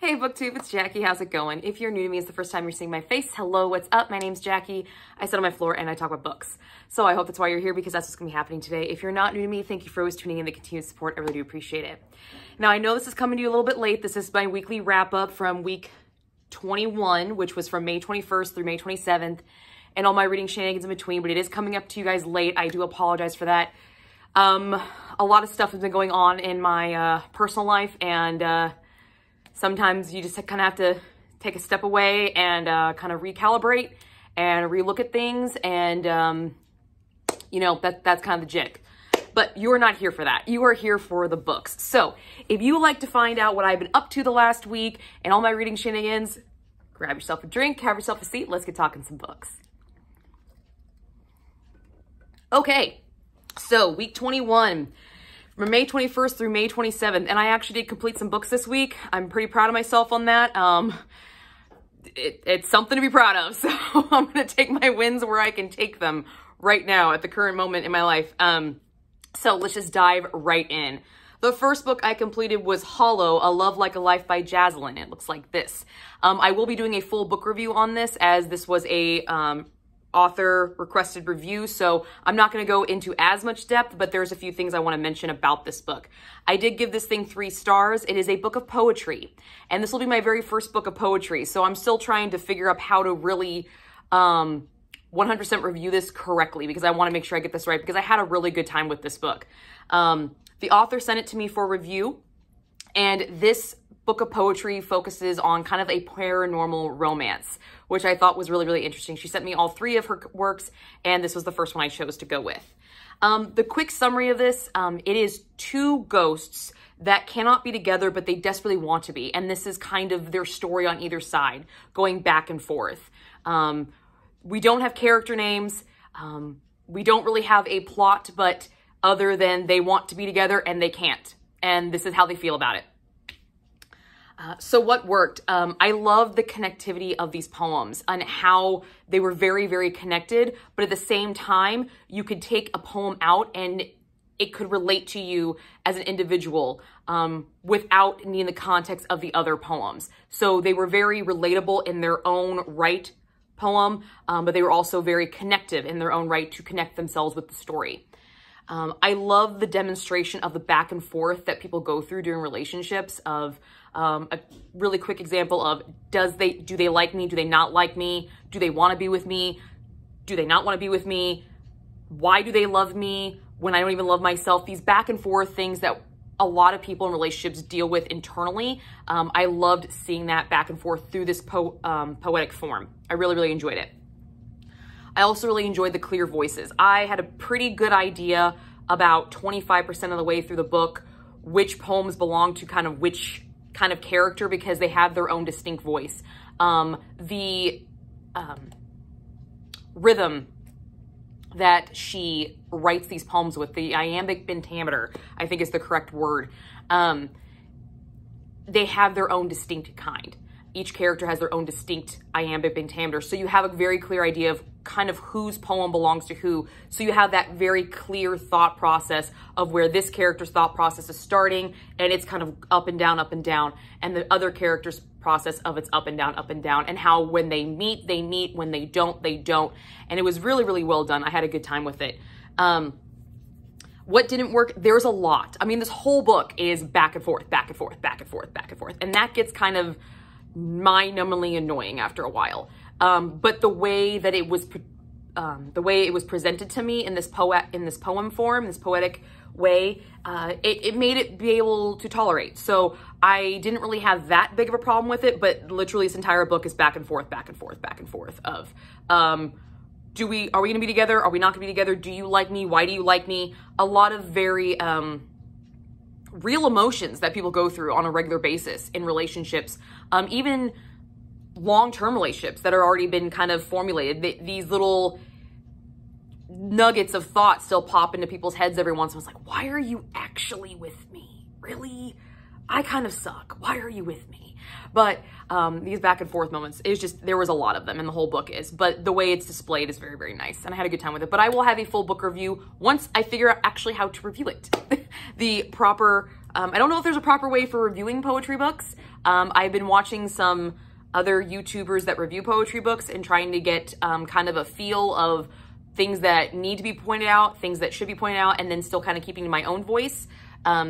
Hey BookTube, it's Jackie. How's it going? If you're new to me, it's the first time you're seeing my face. Hello, what's up? My name's Jackie. I sit on my floor and I talk about books. So I hope that's why you're here, because that's what's gonna be happening today. If you're not new to me, thank you for always tuning in. The continued support, I really do appreciate it. Now I know this is coming to you a little bit late. This is my weekly wrap up from week 21, which was from May 21st through May 27th, and all my reading shenanigans in between, but it is coming up to you guys late. I do apologize for that. A lot of stuff has been going on in my personal life, and sometimes you just kind of have to take a step away and kind of recalibrate and relook at things. And, you know, that's kind of the jig. But you're not here for that. You are here for the books. So if you would like to find out what I've been up to the last week and all my reading shenanigans, grab yourself a drink, have yourself a seat. Let's get talking some books. Okay, so week 21. From May 21st through May 27th, and I actually did complete some books this week. I'm pretty proud of myself on that. It's something to be proud of, so I'm going to take my wins where I can take them right now at the current moment in my life. So let's just dive right in. The first book I completed was Hollow, A Love Like a Life by Jazalyn. It looks like this. I will be doing a full book review on this, as this was a author requested review, so I'm not going to go into as much depth, but there's a few things I want to mention about this book. I did give this thing 3 stars. It is a book of poetry, and this will be my very first book of poetry, so I'm still trying to figure out how to really 100% review this correctly, because I want to make sure I get this right, because I had a really good time with this book. The author sent it to me for review, and this book of poetry focuses on kind of a paranormal romance, which I thought was really, really interesting. She sent me all 3 of her works, and this was the first one I chose to go with. The quick summary of this, it is 2 ghosts that cannot be together, but they desperately want to be. And this is kind of their story on either side, going back and forth. We don't have character names. We don't really have a plot, but other than they want to be together and they can't. And this is how they feel about it. So what worked? I love the connectivity of these poems and how they were very, very connected, but at the same time, you could take a poem out and it could relate to you as an individual without needing the context of the other poems. So they were very relatable in their own right poem, but they were also very connective in their own right to connect themselves with the story. I love the demonstration of the back and forth that people go through during relationships. Of a really quick example of do they like me? Do they not like me? Do they want to be with me? Do they not want to be with me? Why do they love me when I don't even love myself? These back and forth things that a lot of people in relationships deal with internally. I loved seeing that back and forth through this poetic form. I really, really enjoyed it. I also really enjoyed the clear voices. I had a pretty good idea about 25% of the way through the book which poems belong to kind of which kind of character, because they have their own distinct voice. The rhythm that she writes these poems with, the iambic pentameter, I think is the correct word. They have their own distinct kind. Each character has their own distinct iambic pentameter. So you have a very clear idea of kind of whose poem belongs to who. So you have that very clear thought process of where this character's thought process is starting, and it's kind of up and down, and the other character's process of it's up and down, and how when they meet, when they don't, they don't. And it was really, really well done. I had a good time with it. What didn't work? There's a lot. I mean, this whole book is back and forth, back and forth, back and forth, back and forth. And that gets kind of mind-numbingly annoying after a while. But the way that it was, presented to me in this poem form, this poetic way, it made it be able to tolerate. So I didn't really have that big of a problem with it, but literally this entire book is back and forth, back and forth, back and forth of, are we going to be together? Are we not going to be together? Do you like me? Why do you like me? A lot of very, real emotions that people go through on a regular basis in relationships, even long-term relationships that are already been kind of formulated. These little nuggets of thought still pop into people's heads every once in a while. It's like, why are you actually with me? Really? I kind of suck. Why are you with me? But These back and forth moments, it was just, there was a lot of them, and the whole book is, but the way it's displayed is very, very nice, and I had a good time with it. But I will have a full book review once I figure out actually how to review it. The proper, I don't know if there's a proper way for reviewing poetry books. I've been watching some other YouTubers that review poetry books and trying to get kind of a feel of things that need to be pointed out, things that should be pointed out, and then still kind of keeping my own voice.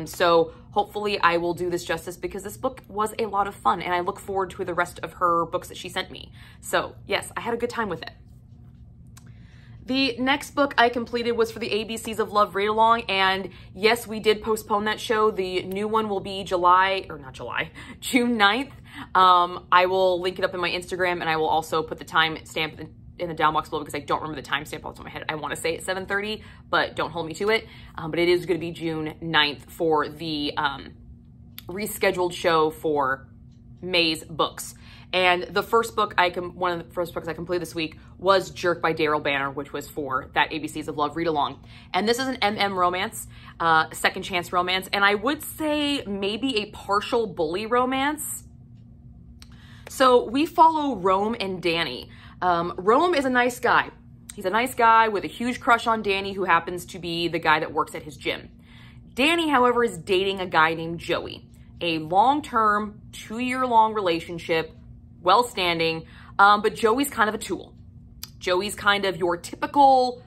So hopefully I will do this justice, because this book was a lot of fun, and I look forward to the rest of her books that she sent me. So yes, I had a good time with it. The next book I completed was for the ABCs of Love read along, and yes, we did postpone that show. The new one will be June 9th. I will link it up in my Instagram, and I will also put the time stamp in the down box below, because I don't remember the timestamp off the top of my head. I want to say it's 7:30, but don't hold me to it. But it is going to be June 9th for the rescheduled show for May's books. And the first book one of the first books I completed this week was Jerk by Daryl Banner, which was for that ABCs of Love read along. And this is an MM romance, second chance romance, and I would say maybe a partial bully romance. So we follow Rome and Danny. Rome is a nice guy. He's a nice guy with a huge crush on Danny, who happens to be the guy that works at his gym. Danny, however, is dating a guy named Joey. A long-term, 2-year-long relationship, well-standing, but Joey's kind of a tool. Joey's kind of your typical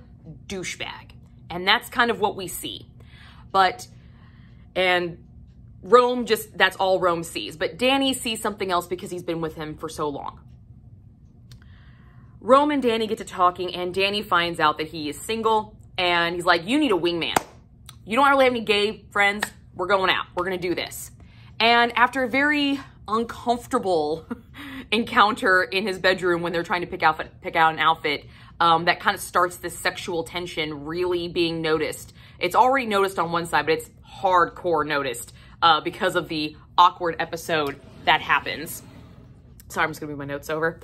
douchebag, and that's kind of what we see. And Rome that's all Rome sees, but Danny sees something else because he's been with him for so long. Rome and Danny get to talking, and Danny finds out that he is single, and he's like, you need a wingman. You don't really have any gay friends. We're going out. We're going to do this. And after a very uncomfortable encounter in his bedroom when they're trying to pick out an outfit, that kind of starts this sexual tension really being noticed. It's already noticed on one side, but it's hardcore noticed because of the awkward episode that happens. Sorry, I'm just going to move my notes over.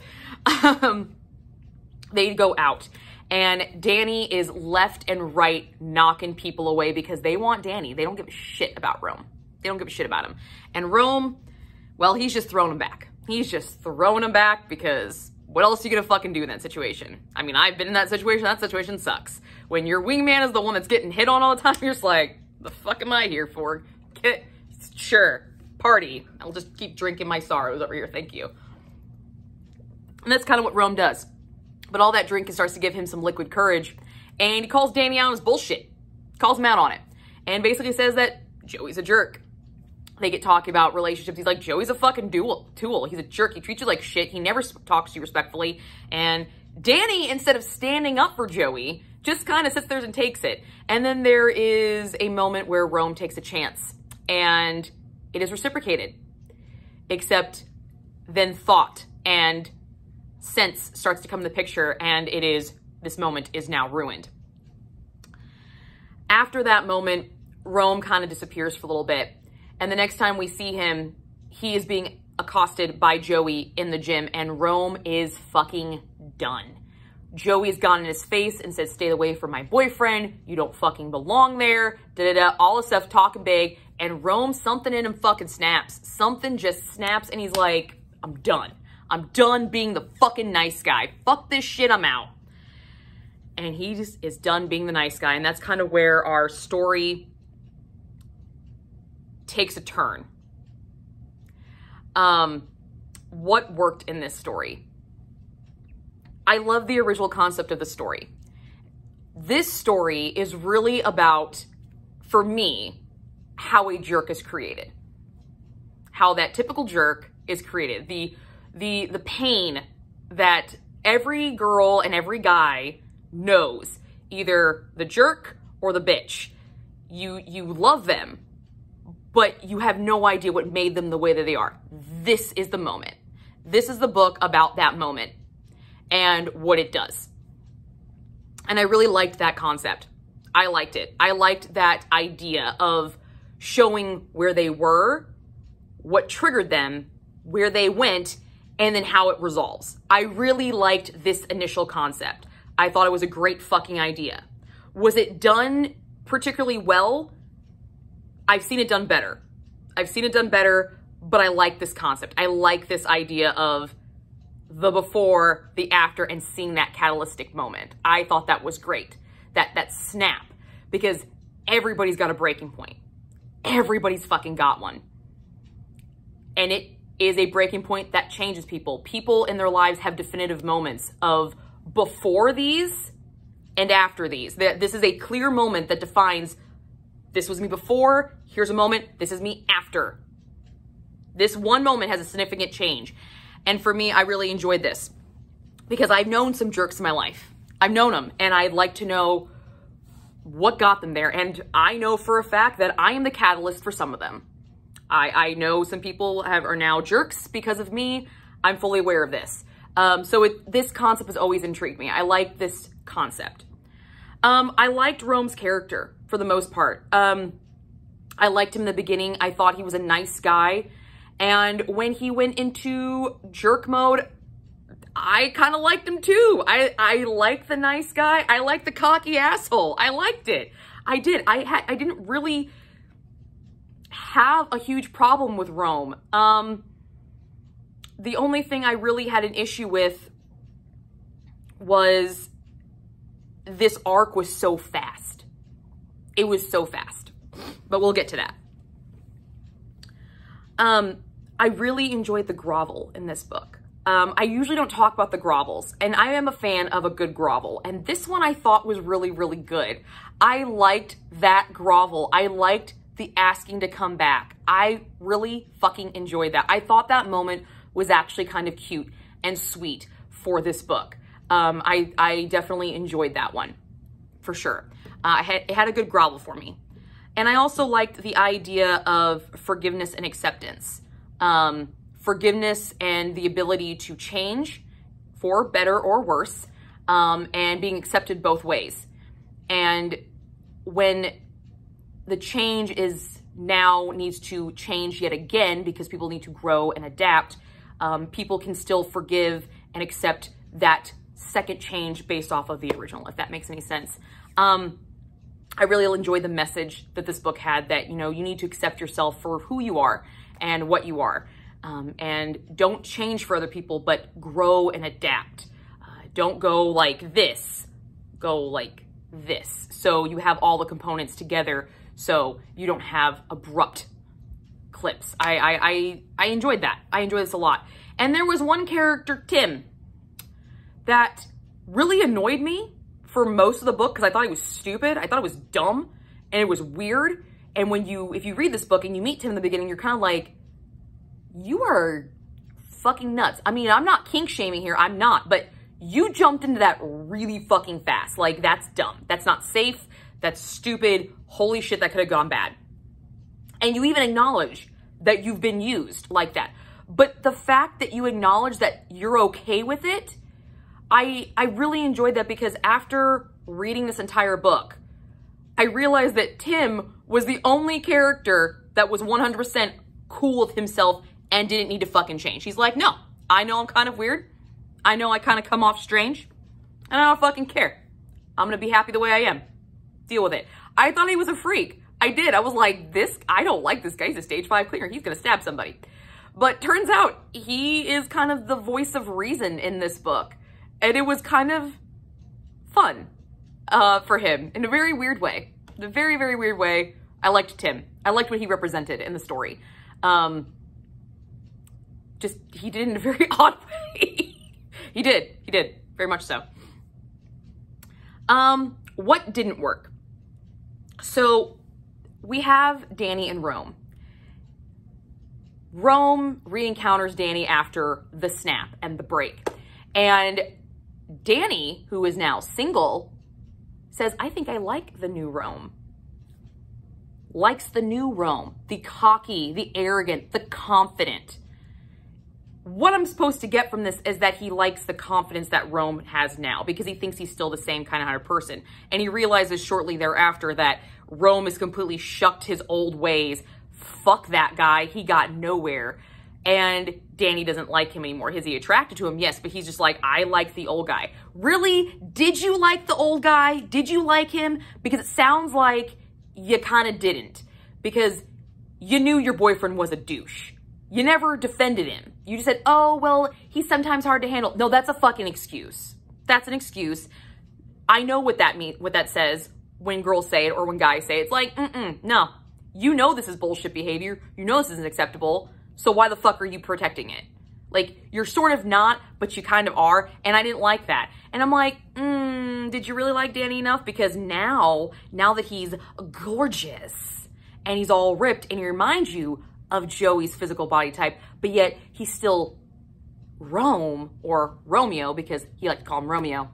They go out, and Danny is left and right knocking people away because they want Danny. They don't give a shit about Rome. They don't give a shit about him. And Rome, well, he's just throwing him back. He's just throwing him back, because what else are you gonna fucking do in that situation? I mean, I've been in that situation. That situation sucks. When your wingman is the one that's getting hit on all the time, you're just like, the fuck am I here for? Sure, party. I'll just keep drinking my sorrows over here, thank you. And that's kind of what Rome does. But all that drink starts to give him some liquid courage, and he calls Danny out on his bullshit. Calls him out on it. And basically says that Joey's a jerk. They get talking about relationships. He's like, Joey's a fucking tool. He's a jerk. He treats you like shit. He never talks to you respectfully. And Danny, instead of standing up for Joey, just kind of sits there and takes it. And then there is a moment where Rome takes a chance, and it is reciprocated. Except then thought and sense starts to come in the picture, and this moment is now ruined. After that moment, Rome kind of disappears for a little bit. And the next time we see him, he is being accosted by Joey in the gym, and Rome is fucking done. Joey's gone in his face and said, stay away from my boyfriend. You don't fucking belong there. Da-da-da, all this stuff, talking big. And Rome, something in him fucking snaps. Something just snaps, and he's like, I'm done. I'm done being the fucking nice guy. Fuck this shit, I'm out. And he just is done being the nice guy. And that's kind of where our story takes a turn. What worked in this story? I love the original concept of the story. This story is really about, for me, how a jerk is created. How that typical jerk is created. The pain that every girl and every guy knows, either the jerk or the bitch. You love them, but you have no idea what made them the way that they are. This is the moment. This is the book about that moment and what it does. And I really liked that concept. I liked it. I liked that idea of showing where they were, what triggered them, where they went, and then how it resolves. I really liked this initial concept. I thought it was a great fucking idea. Was it done particularly well? I've seen it done better. I've seen it done better, but I like this concept. I like this idea of the before, the after, and seeing that catalytic moment. I thought that was great. That snap, because everybody's got a breaking point. Everybody's fucking got one. And it is a breaking point that changes people. People in their lives have definitive moments of before these and after these. This is a clear moment that defines, this was me before, here's a moment, this is me after. This one moment has a significant change. And for me, I really enjoyed this because I've known some jerks in my life. I've known them, and I'd like to know what got them there. And I know for a fact that I am the catalyst for some of them. I know some people are now jerks because of me. I'm fully aware of this. This concept has always intrigued me. I like this concept. I liked Rome's character for the most part. I liked him in the beginning. I thought he was a nice guy. And when he went into jerk mode, I kind of liked him too. I like the nice guy. I like the cocky asshole. I liked it. I did. I didn't really have a huge problem with Rome. The only thing I really had an issue with was this arc was so fast. It was so fast, but we'll get to that. I really enjoyed the grovel in this book. I usually don't talk about the grovels, and I am a fan of a good grovel. And this one I thought was really, really good. I liked that grovel. I liked the asking to come back. I really fucking enjoyed that. I thought that moment was actually kind of cute and sweet for this book. I definitely enjoyed that one, for sure. It had a good grovel for me. And I also liked the idea of forgiveness and acceptance. Forgiveness and the ability to change for better or worse, and being accepted both ways. And when the change is now needs to change yet again because people need to grow and adapt, people can still forgive and accept that second change based off of the original, if that makes any sense. I really enjoyed the message that this book had, that, you know, you need to accept yourself for who you are and what you are. And don't change for other people, but grow and adapt. Don't go like this, go like this. So you have all the components together so you don't have abrupt clips. I enjoyed that. I enjoyed this a lot. And there was one character, Tim, that really annoyed me for most of the book because I thought he was stupid. I thought it was dumb and it was weird. And if you read this book and you meet Tim in the beginning, you're kind of like, you are fucking nuts. I mean, I'm not kink shaming here. I'm not, but you jumped into that really fucking fast. Like, that's dumb. That's not safe. That's stupid. Holy shit, that could have gone bad. And you even acknowledge that you've been used like that. But the fact that you acknowledge that you're okay with it, I really enjoyed that, because after reading this entire book, I realized that Tim was the only character that was 100% cool with himself and didn't need to fucking change. He's like, no, I know I'm kind of weird. I know I kind of come off strange, and I don't fucking care. I'm gonna be happy the way I am. Deal with it. I thought he was a freak. I did. I was like, I don't like this guy. He's a stage 5 cleaner. He's gonna stab somebody. But turns out he is kind of the voice of reason in this book. And it was kind of fun for him in a very weird way. In a very, very weird way. I liked Tim. I liked what he represented in the story. He did it in a very odd way. He did. Very much so. What didn't work? So we have Dani and Rome. Rome re-encounters Dani after the snap and the break. And Dani, who is now single, says, I think I like the new Rome. Likes the new Rome. The cocky, the arrogant, the confident. What I'm supposed to get from this is that he likes the confidence that Rome has now, because he thinks he's still the same kind of person. And he realizes shortly thereafter that Rome has completely shucked his old ways. Fuck that guy. He got nowhere. And Dani doesn't like him anymore. Is he attracted to him? Yes, but he's just like, I like the old guy. Really? Did you like the old guy? Did you like him? Because it sounds like you kind of didn't. Because you knew your boyfriend was a douche. You never defended him. You just said, oh, well, he's sometimes hard to handle. No, that's a fucking excuse. That's an excuse. I know what that means, what that says when girls say it or when guys say it. It's like, no. You know this is bullshit behavior. You know this isn't acceptable. So why the fuck are you protecting it? Like, you're sort of not, but you kind of are. And I didn't like that. And I'm like, did you really like Danny enough? Because now that he's gorgeous and he's all ripped and he reminds you of Joey's physical body type, but yet he's still Romeo, because he liked to call him Romeo.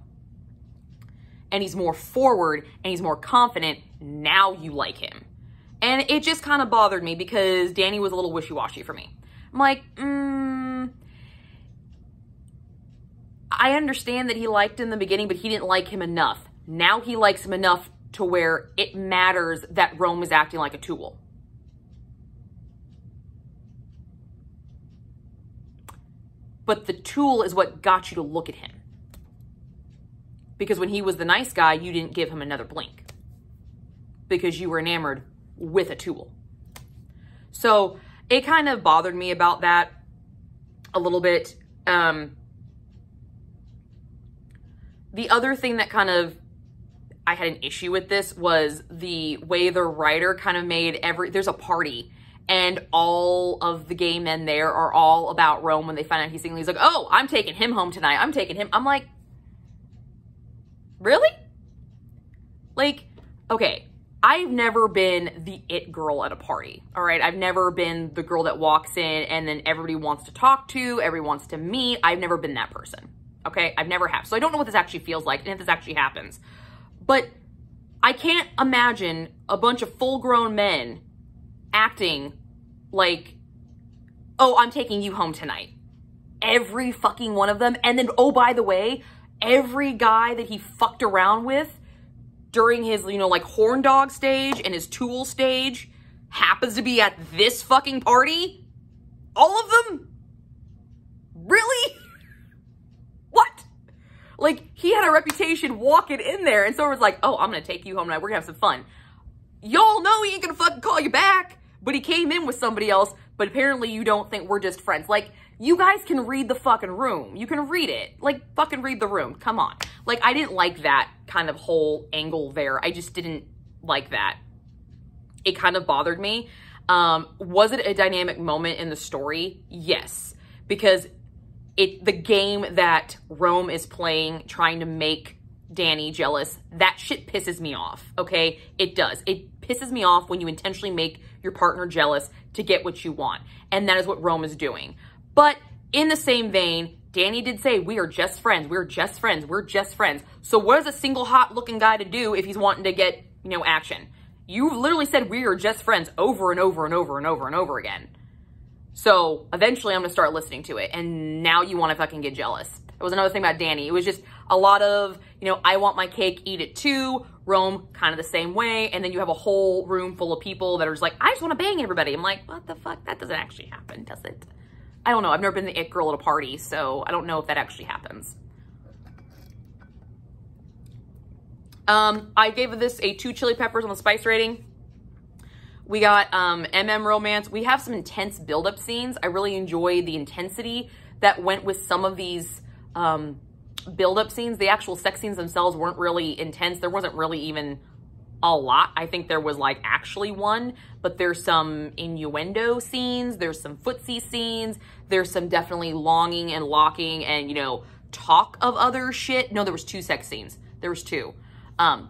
And he's more forward and he's more confident. Now you like him. And it just kind of bothered me because Danny was a little wishy-washy for me. I'm like, I understand that he liked him in the beginning, but he didn't like him enough. Now he likes him enough to where it matters that Rome is acting like a tool. But the tool is what got you to look at him. Because when he was the nice guy, you didn't give him another blink. Because you were enamored with a tool. So it kind of bothered me about that a little bit. The other thing that kind of, I had an issue with this was the way the writer kind of made there's a party and all of the gay men there are all about Rome when they find out he's single. He's like, oh, I'm taking him home tonight. I'm taking him. I'm like, really? Like, okay, I've never been the it girl at a party, all right? I've never been the girl that walks in and then everybody wants to talk to, everybody wants to meet. I've never been that person, okay? I've never have. So I don't know what this actually feels like and if this actually happens. But I can't imagine a bunch of full-grown men acting like, oh, I'm taking you home tonight. Every fucking one of them. And then, oh, by the way, every guy that he fucked around with during his, you know, like horn dog stage and his tool stage happens to be at this fucking party? All of them? Really? What? Like, he had a reputation walking in there, and someone was like, oh, I'm gonna take you home tonight. We're gonna have some fun. Y'all know he ain't gonna fucking call you back, but he came in with somebody else, but apparently you don't think we're just friends. Like, you guys can read the fucking room. You can read it. Like, fucking read the room. Come on. Like, I didn't like that kind of whole angle there. I just didn't like that. It kind of bothered me. Was it a dynamic moment in the story? Yes. Because the game that Rome is playing, trying to make Danny jealous, that shit pisses me off, okay? It does. It pisses me off when you intentionally make your partner jealous to get what you want. And that is what Rome is doing. But in the same vein, Danny did say, we are just friends. We're just friends. We're just friends. So what is a single hot looking guy to do if he's wanting to get, you know, action? You literally said we are just friends over and over and over and over and over again. So eventually I'm going to start listening to it. And now you want to fucking get jealous. It was another thing about Danny. It was just a lot of, you know, I want my cake, eat it too. Rome, kind of the same way. And then you have a whole room full of people that are just like, I just want to bang everybody. I'm like, what the fuck? That doesn't actually happen, does it? I don't know. I've never been the it girl at a party, so I don't know if that actually happens. I gave this a 2 chili peppers on the spice rating. We got MM romance. We have some intense build-up scenes. I really enjoyed the intensity that went with some of these build-up scenes. The actual sex scenes themselves weren't really intense. There wasn't really even a lot. I think there was like actually one, but there's some innuendo scenes. There's some footsie scenes. There's some definitely longing and locking and, you know, talk of other shit. No, there was 2 sex scenes. There was 2.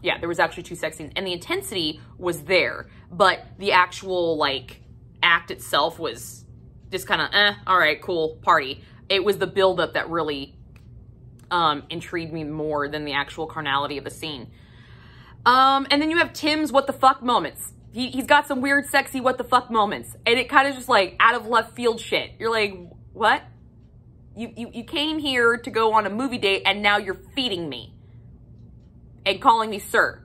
Yeah, there was actually 2 sex scenes and the intensity was there, but the actual like act itself was just kind of, all right, cool, party. It was the buildup that really intrigued me more than the actual carnality of the scene. And then you have Tim's what the fuck moments. He's got some weird, sexy what the fuck moments. And it kind of just like out of left field shit. You're like, what? You came here to go on a movie date and now you're feeding me. And calling me sir.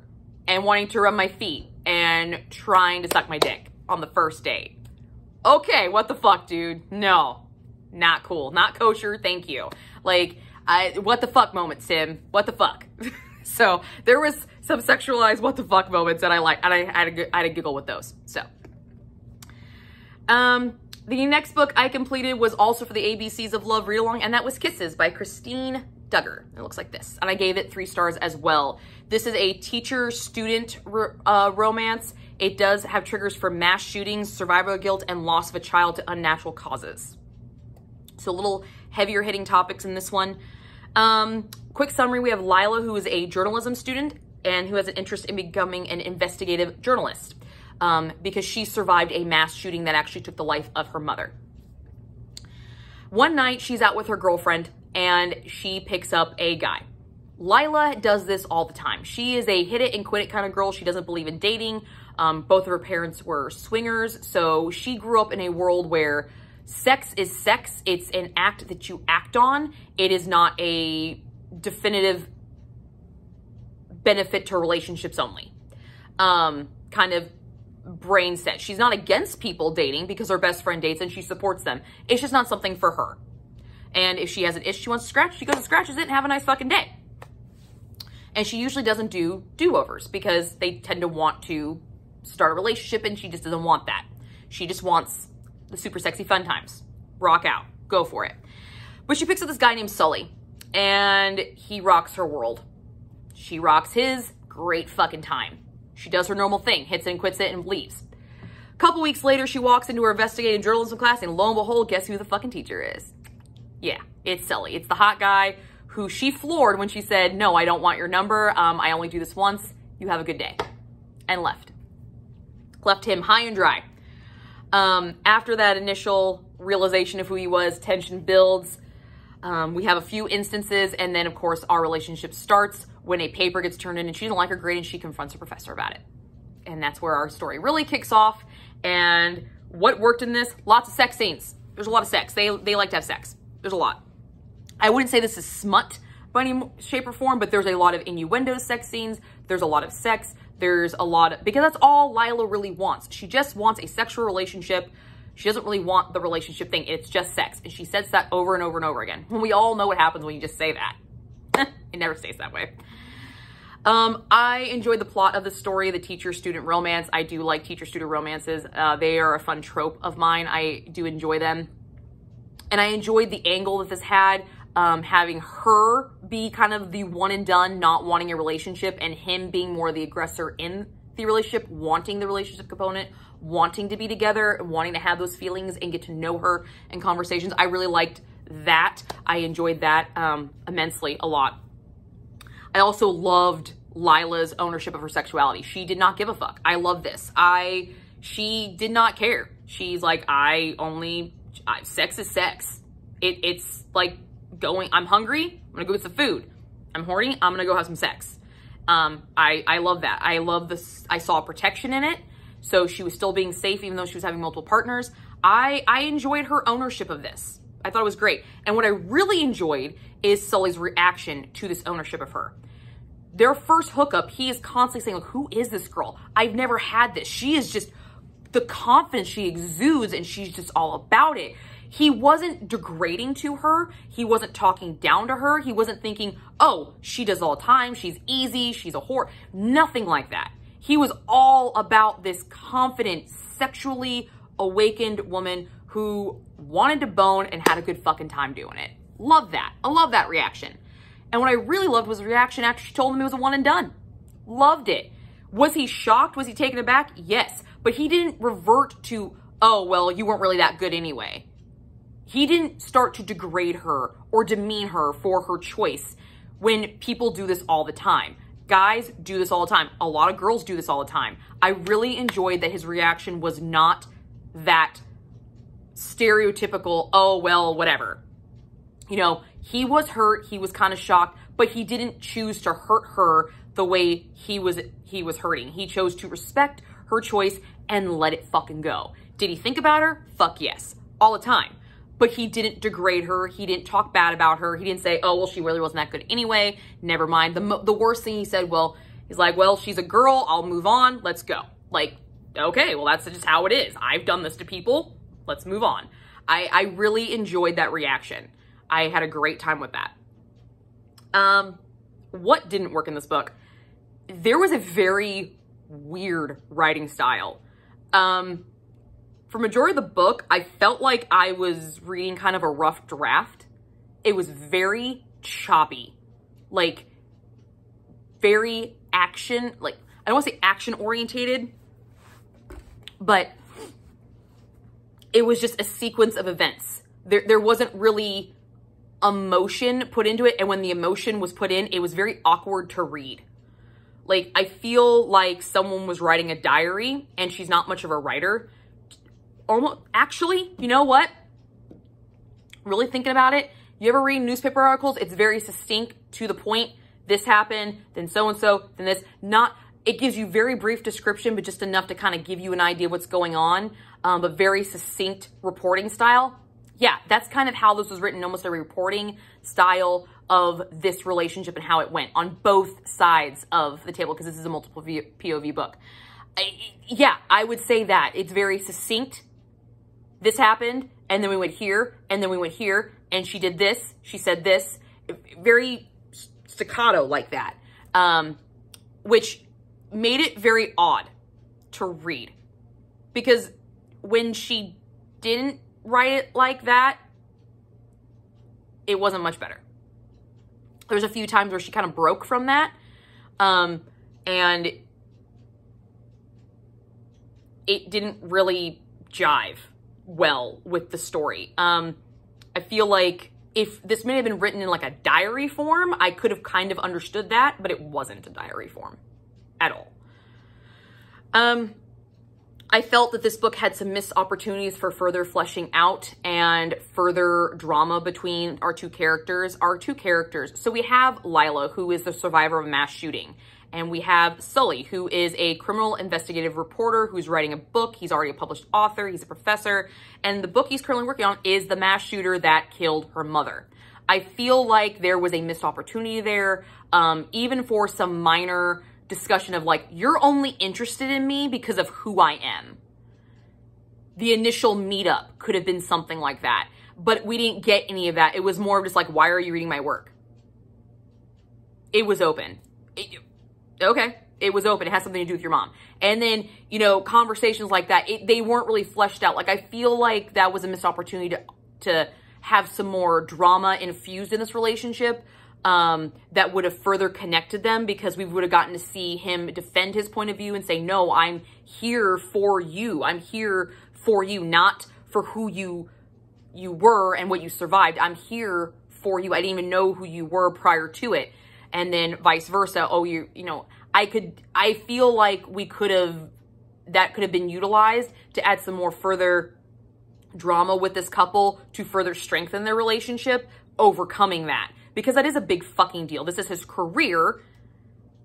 And wanting to rub my feet. And trying to suck my dick on the first date. Okay, what the fuck, dude? No. Not cool. Not kosher, thank you. Like, what the fuck moments, Tim. What the fuck? So there was some sexualized what the fuck moments that I like, and I had a giggle with those. So, The next book I completed was also for the ABCs of Love read-along, and that was Kisses by Kristine Duggar. It looks like this, and I gave it 3 stars as well. This is a teacher-student romance. It does have triggers for mass shootings, survival guilt, and loss of a child to unnatural causes. So a little heavier hitting topics in this one. Quick summary, we have Lila, who is a journalism student and who has an interest in becoming an investigative journalist because she survived a mass shooting that actually took the life of her mother. One night, she's out with her girlfriend and she picks up a guy. Lila does this all the time. She is a hit it and quit it kind of girl. She doesn't believe in dating. Both of her parents were swingers, so she grew up in a world where sex is sex. It's an act that you act on. It is not a definitive benefit to relationships only. Kind of brain set. She's not against people dating because her best friend dates and she supports them. It's just not something for her. And if she has an itch she wants to scratch, she goes and scratches it and have a nice fucking day. And she usually doesn't do do-overs because they tend to want to start a relationship and she just doesn't want that. She just wants the super sexy fun times. Rock out. Go for it. But she picks up this guy named Sully and he rocks her world. She rocks his. Great fucking time. She does her normal thing, hits it and quits it and leaves. A couple weeks later, she walks into her investigative journalism class and lo and behold, guess who the fucking teacher is? Yeah, it's Sully. It's the hot guy who she floored when she said, no, I don't want your number. I only do this once. You have a good day. And left. Left him high and dry. After that initial realization of who he was, tension builds. We have a few instances, and then, of course, our relationship starts when a paper gets turned in and she doesn't like her grade and she confronts her professor about it. And that's where our story really kicks off. And what worked in this? Lots of sex scenes. There's a lot of sex. They like to have sex. There's a lot. I wouldn't say this is smut by any shape or form, but there's a lot of innuendo sex scenes. There's a lot of sex. There's a lot of, because that's all Lila really wants. She just wants a sexual relationship. She doesn't really want the relationship thing. It's just sex. And she says that over and over and over again. When we all know what happens when you just say that. It never stays that way. I enjoyed the plot of the story, the teacher-student romance. I do like teacher-student romances. They are a fun trope of mine. I do enjoy them. And I enjoyed the angle that this had, having her be kind of the one and done, not wanting a relationship, and him being more the aggressor in the relationship, wanting the relationship component, wanting to be together, wanting to have those feelings and get to know her in conversations. I really liked that. I enjoyed that immensely, a lot. I also loved Lila's ownership of her sexuality. She did not give a fuck. I love this. She did not care. She's like, sex is sex. It's like going, I'm hungry, I'm gonna go get some food. I'm horny, I'm gonna go have some sex. I love that. I love this. I saw protection in it. So she was still being safe even though she was having multiple partners. I enjoyed her ownership of this. I thought it was great. And what I really enjoyed is Sully's reaction to this ownership of her. Their first hookup, he is constantly saying, like, who is this girl? I've never had this. She is just, the confidence she exudes and she's just all about it. He wasn't degrading to her. He wasn't talking down to her. He wasn't thinking, oh, she does all the time. She's easy. She's a whore. Nothing like that. He was all about this confident, sexually awakened woman who wanted to bone and had a good fucking time doing it. Love that. I love that reaction. And what I really loved was the reaction after she told him it was a one and done. Loved it. Was he shocked? Was he taken aback? Yes. But he didn't revert to, oh, well, you weren't really that good anyway. He didn't start to degrade her or demean her for her choice when people do this all the time. Guys do this all the time. A lot of girls do this all the time. I really enjoyed that his reaction was not that stereotypical, oh, well, whatever. You know, he was hurt. He was kind of shocked, but he didn't choose to hurt her the way he was hurting. He chose to respect her choice and let it fucking go. Did he think about her? Fuck yes. All the time. But he didn't degrade her. He didn't talk bad about her. He didn't say, oh, well, she really wasn't that good anyway. Never mind. The worst thing he said, well, he's like, well, she's a girl. I'll move on. Let's go. Like, okay, well, that's just how it is. I've done this to people. Let's move on. I really enjoyed that reaction. I had a great time with that. What didn't work in this book? There was a very weird writing style. for majority of the book, I felt like I was reading kind of a rough draft. It was very choppy, like very action, like I don't want to say action orientated, but it was just a sequence of events. There wasn't really emotion put into it. And when the emotion was put in, it was very awkward to read. Like, I feel like someone was writing a diary and she's not much of a writer. Almost, actually, you know what? Really thinking about it, you ever read newspaper articles? It's very succinct, to the point. This happened, then so-and-so, then this. Not, it gives you very brief description, but just enough to kind of give you an idea what's going on, but very succinct reporting style. Yeah, that's kind of how this was written, almost a reporting style of this relationship and how it went on both sides of the table, because this is a multiple POV book. Yeah, I would say that. It's very succinct. This happened, and then we went here, and then we went here, and she did this, she said this. Very staccato like that, which made it very odd to read. Because when she didn't write it like that, it wasn't much better. There's a few times where she kind of broke from that, and it didn't really jive well with the story. I feel like if this may have been written in like a diary form, I could have kind of understood that, but it wasn't a diary form at all. I felt that this book had some missed opportunities for further fleshing out and further drama between our two characters. So we have Lila, who is the survivor of a mass shooting. And we have Sully, who is a criminal investigative reporter who's writing a book. He's already a published author. He's a professor. And the book he's currently working on is the mass shooter that killed her mother. I feel like there was a missed opportunity there, even for some minor discussion of like, you're only interested in me because of who I am. The initial meetup could have been something like that, but we didn't get any of that. It was more of just like, why are you reading my work? It was open. Okay, it was open. It has something to do with your mom. And then, you know, conversations like that, they weren't really fleshed out. Like, I feel like that was a missed opportunity to have some more drama infused in this relationship. That would have further connected them, because we would have gotten to see him defend his point of view and say, no, I'm here for you. I'm here for you, not for who you were and what you survived. I'm here for you. I didn't even know who you were prior to it. And then vice versa. Oh, you know, I feel like that could have been utilized to add some more further drama with this couple to further strengthen their relationship, overcoming that. Because that is a big fucking deal. This is his career,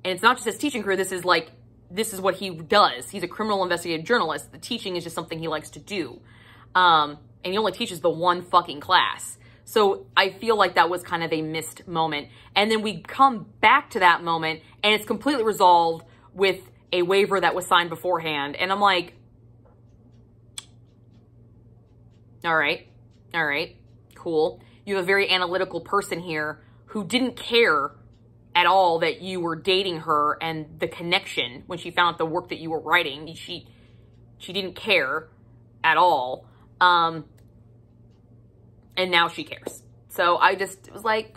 and it's not just his teaching career. This is what he does. He's a criminal investigative journalist. The teaching is just something he likes to do. And he only teaches the one fucking class. So I feel like that was kind of a missed moment. And then we come back to that moment, and it's completely resolved with a waiver that was signed beforehand. And I'm like, all right, cool. You have a very analytical person here who didn't care at all that you were dating her and the connection when she found out the work that you were writing. She didn't care at all. And now she cares. So I just was like,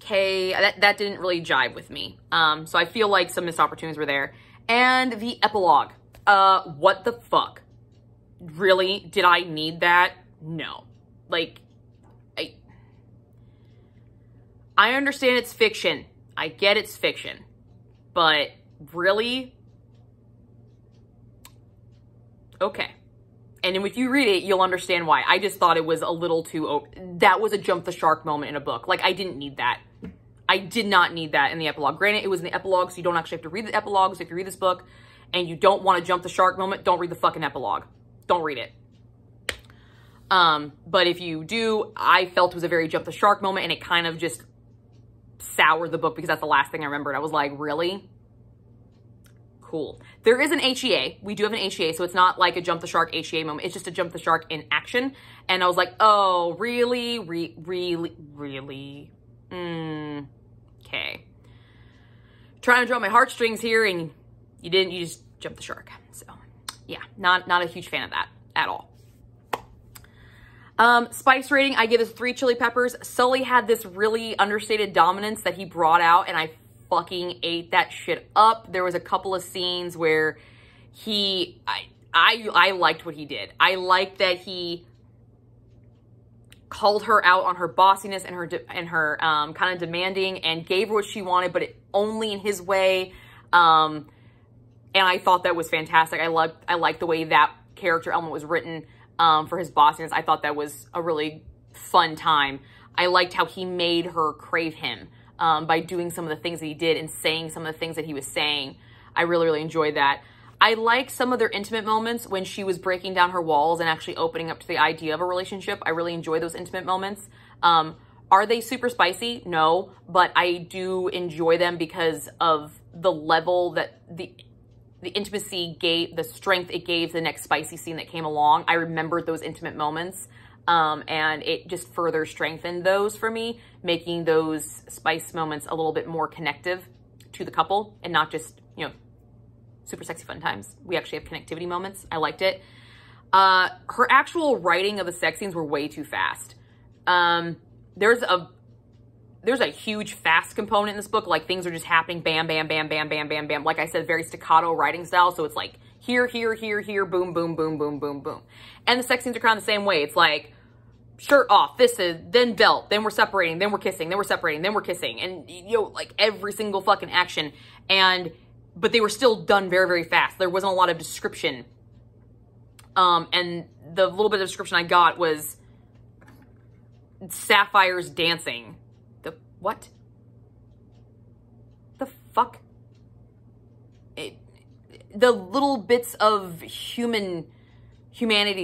okay, that didn't really jive with me. So I feel like some missed opportunities were there. And the epilogue, what the fuck? Really? Did I need that? No. Like, I understand it's fiction. I get it's fiction. But really? Okay. And if you read it, you'll understand why. I just thought it was a little too... That was a jump the shark moment in a book. Like, I didn't need that. I did not need that in the epilogue. Granted, it was in the epilogue, so you don't actually have to read the epilogue. So if you read this book and you don't want to jump the shark moment, don't read the fucking epilogue. Don't read it. But if you do, I felt it was a very jump the shark moment, and it kind of just soured the book, because that's the last thing I remembered. I was like, really? Cool. There is an HEA. We do have an HEA, so it's not like a jump the shark HEA moment. It's just a jump the shark in action. And I was like, oh, really? Really? Okay. Trying to draw my heartstrings here, and you didn't. You just jumped the shark. So yeah, not a huge fan of that at all. Spice rating, I give this 3 chili peppers. Sully had this really understated dominance that he brought out, and I fucking ate that shit up. There was a couple of scenes where I liked what he did. I liked that he called her out on her bossiness and her kind of demanding, and gave her what she wanted, but only in his way. And I thought that was fantastic. I liked the way that character element was written. For his bossiness. I thought that was a really fun time. I liked how he made her crave him by doing some of the things that he did and saying some of the things that he was saying. I really, really enjoyed that. I liked some of their intimate moments when she was breaking down her walls and actually opening up to the idea of a relationship. I really enjoy those intimate moments. Are they super spicy? No, but I do enjoy them because of the level that the intimacy gave, the strength it gave the next spicy scene that came along. I remembered those intimate moments, and it just further strengthened those for me, making those spice moments a little bit more connective to the couple and not just, you know, super sexy fun times. We actually have connectivity moments. I liked it. Her actual writing of the sex scenes were way too fast. There's a huge fast component in this book. Like, things are just happening, bam, bam, bam, bam, bam, bam, bam. Like I said, very staccato writing style. So it's like here, here, here, here, boom, boom, boom, boom, boom, boom. And the sex scenes are kind of the same way. It's like shirt off, this is, then belt, then we're separating, then we're kissing, then we're separating, then we're kissing. And, you know, like every single fucking action. But they were still done very, very fast. There wasn't a lot of description. And the little bit of description I got was Sapphire's dancing. What? The fuck? The little bits of humanity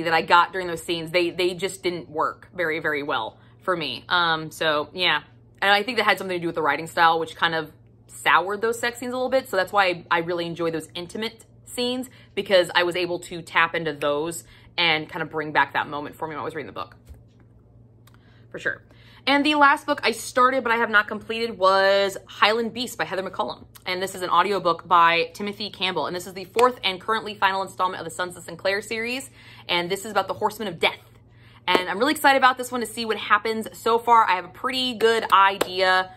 that I got during those scenes, they just didn't work very, very well for me. So yeah. And I think that had something to do with the writing style, which kind of soured those sex scenes a little bit. So that's why I really enjoy those intimate scenes, because I was able to tap into those and kind of bring back that moment for me when I was reading the book. For sure. And the last book I started but I have not completed was Highland Beast by Heather McCullum. And this is an audiobook by Timothy Campbell. And this is the 4th and currently final installment of the Sons of Sinclair series. And this is about the Horsemen of Death. And I'm really excited about this one to see what happens. So far, I have a pretty good idea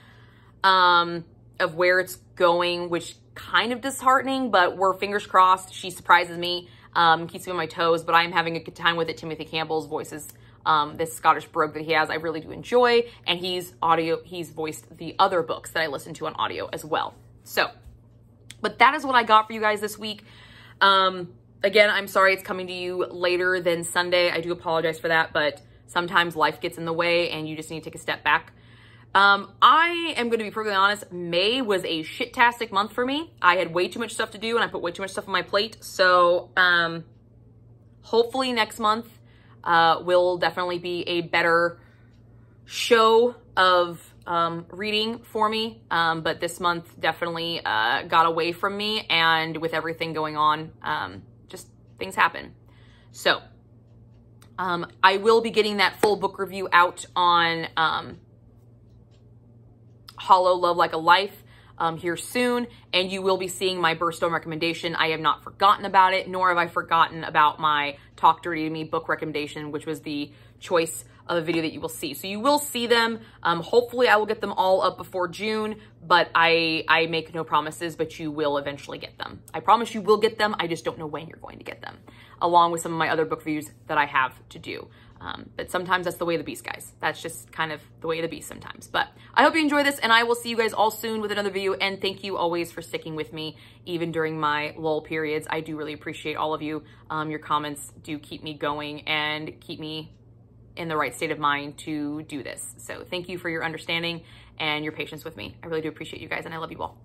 of where it's going, which kind of disheartening, but we're fingers crossed. She surprises me, keeps me on my toes, but I'm having a good time with it. Timothy Campbell's voice is this Scottish brogue that he has, I really do enjoy. And he's voiced the other books that I listen to on audio as well. So, but that is what I got for you guys this week. Again, I'm sorry it's coming to you later than Sunday. I do apologize for that, but sometimes life gets in the way and you just need to take a step back. I am going to be perfectly honest. May was a shit-tastic month for me. I had way too much stuff to do and I put way too much stuff on my plate. So, hopefully next month, will definitely be a better show of reading for me. But this month definitely got away from me, and with everything going on, just things happen. So I will be getting that full book review out on Hollow Love Like a Life here soon, and you will be seeing my Birthstone recommendation. I have not forgotten about it, nor have I forgotten about my Talk Dirty to Me book recommendation, which was the choice of a video that you will see. So you will see them. Hopefully I will get them all up before June, but I make no promises, but you will eventually get them. I promise you will get them. I just don't know when you're going to get them, along with some of my other book reviews that I have to do. But sometimes that's the way of the beast, guys. That's just kind of the way of the beast sometimes. But I hope you enjoy this, and I will see you guys all soon with another video. And thank you always for sticking with me, even during my lull periods. I do really appreciate all of you. Your comments do keep me going and keep me in the right state of mind to do this. So thank you for your understanding and your patience with me. I really do appreciate you guys, and I love you all.